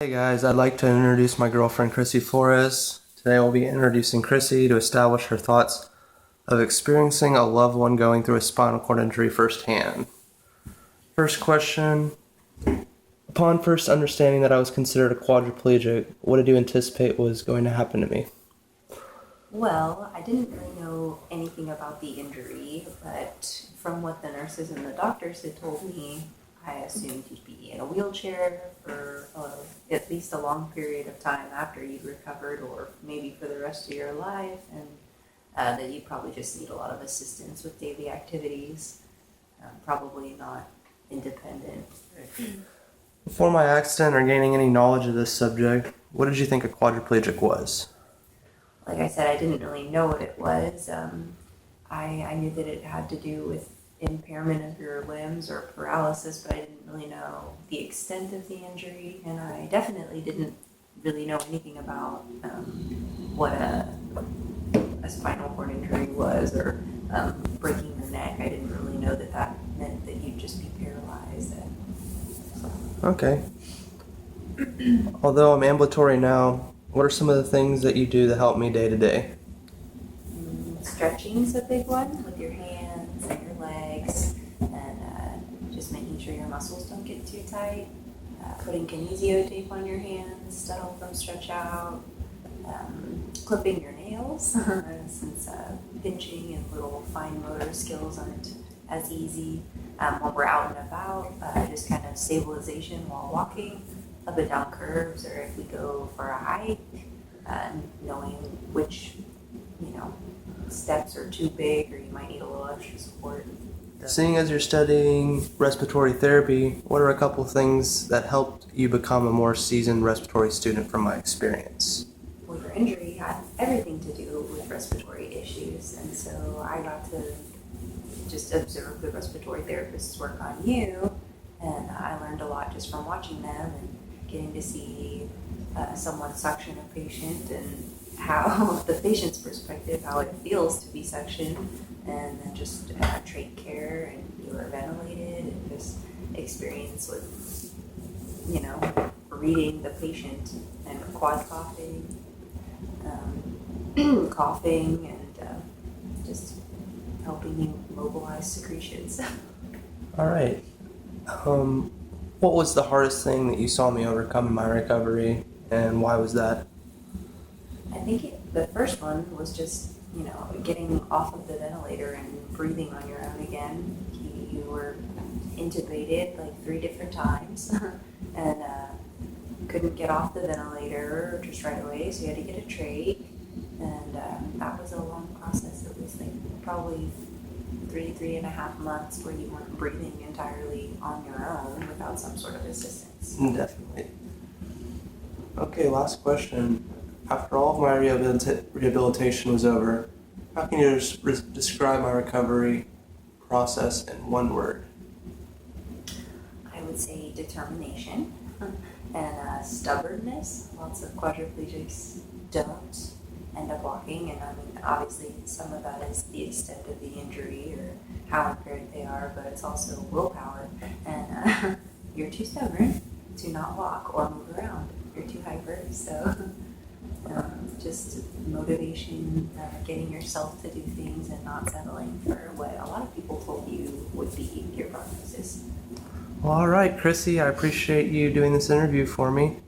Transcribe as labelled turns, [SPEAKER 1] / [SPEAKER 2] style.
[SPEAKER 1] Hey guys, I'd like to introduce my girlfriend Chrissy Flores. Today I'll be introducing Chrissy to establish her thoughts of experiencing a loved one going through a spinal cord injury firsthand. First question. Upon first understanding that I was considered a quadriplegic, what did you anticipate was going to happen to me?
[SPEAKER 2] Well, I didn't really know anything about the injury, but from what the nurses and the doctors had told me, I assumed you'd be in a wheelchair for at least a long period of time after you'd recovered, or maybe for the rest of your life, and that you'd probably just need a lot of assistance with daily activities, probably not independent.
[SPEAKER 1] Before my accident or gaining any knowledge of this subject, what did you think a quadriplegic was?
[SPEAKER 2] Like I said, I didn't really know what it was. I knew that it had to do with impairment of your limbs or paralysis, but I didn't really know the extent of the injury, and I definitely didn't really know anything about what a spinal cord injury was, or breaking your neck. I didn't really know that that meant that you'd just be paralyzed.
[SPEAKER 1] Okay. Although I'm ambulatory now, what are some of the things that you do to help me day to day?
[SPEAKER 2] Stretching's a big one with your hands and your legs, and just making sure your muscles don't get too tight. Putting kinesio tape on your hands to help them stretch out. Clipping your nails, since pinching and little fine motor skills aren't as easy. When we're out and about, just kind of stabilization while walking up and down curves, or if we go for a hike, knowing which, steps are too big, or you might need a little extra support.
[SPEAKER 1] Seeing as you're studying respiratory therapy, what are a couple of things that helped you become a more seasoned respiratory student from my experience?
[SPEAKER 2] Well, your injury had everything to do with respiratory issues, and so I got to just observe the respiratory therapists work on you, and I learned a lot just from watching them and getting to see someone suction a patient, and how the patient's perspective, how it feels to be suctioned, and then just trait care, and you are ventilated, and just experience with, reading the patient and quad coughing, coughing, and just helping you mobilize secretions.
[SPEAKER 1] All right. What was the hardest thing that you saw me overcome in my recovery, and why was that?
[SPEAKER 2] I think the first one was just, getting off of the ventilator and breathing on your own again. You were intubated like 3 different times and couldn't get off the ventilator just right away, so you had to get a trach, and that was a long process. It was like probably 3.5 months where you weren't breathing entirely on your own without some sort of assistance.
[SPEAKER 1] Definitely. Okay, last question. After all of my rehabilitation was over, how can you describe my recovery process in one word?
[SPEAKER 2] I would say determination and stubbornness. Lots of quadriplegics don't end up walking, and I mean, obviously some of that is the extent of the injury or how impaired they are, but it's also willpower, and you're too stubborn to not walk or move around. You're too hyper, so just motivation, getting yourself to do things and not settling for what a lot of people told you would be your prognosis.
[SPEAKER 1] Well, all right, Chrissy, I appreciate you doing this interview for me.